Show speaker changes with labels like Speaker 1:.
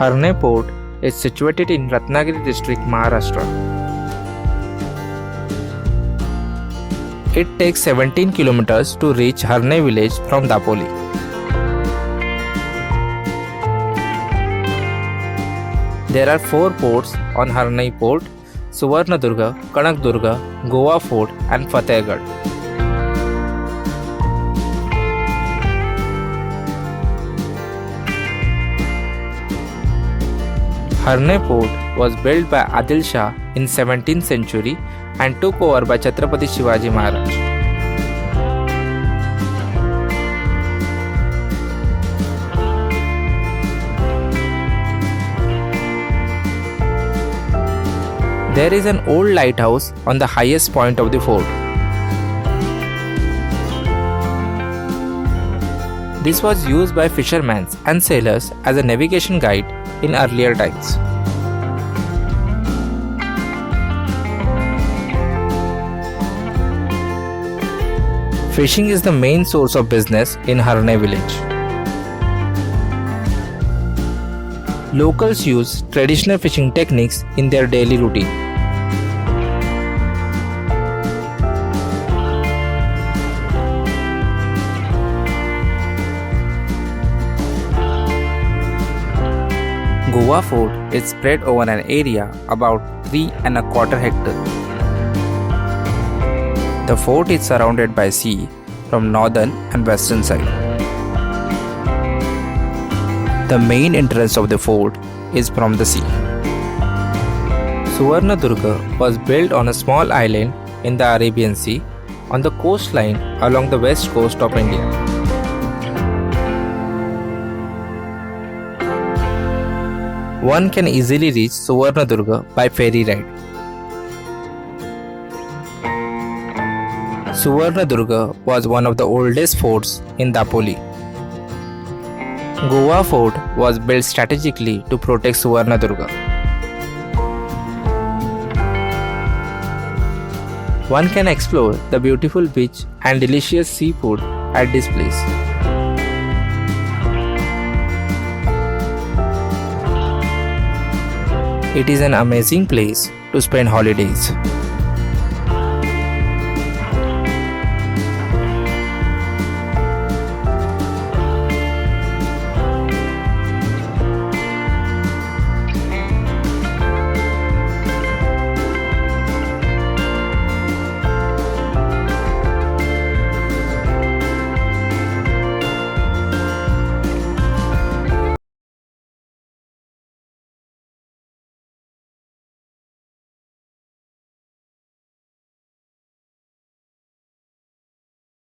Speaker 1: Harnai port is situated in Ratnagiri district, Maharashtra. It takes 17 kilometers to reach Harnai village from Dapoli. There are 4 ports on Harnai port: Suvarnadurg Kanakdurg Goa Fort and Fatehgarh. Harnai port was built by Adil Shah in 17th century and took over by Chhatrapati Shivaji Maharaj. There is an old lighthouse on the highest point of the fort. This was used by fishermen and sailors as a navigation guide in earlier times. Fishing is the main source of business in Harnai village. Locals use traditional fishing techniques in their daily routine. Goa Fort is spread over an area about 3¼ hectares. The fort is surrounded by sea from northern and western side. The main entrance of the fort is from the sea. Suvarnadurg was built on a small island in the Arabian Sea on the coastline along the west coast of India. One can easily reach Suvarnadurg by ferry ride. Suvarnadurg was one of the oldest forts in Dapoli. Goa Fort was built strategically to protect Suvarnadurg. One can explore the beautiful beach and delicious seafood at this place. It is an amazing place to spend holidays.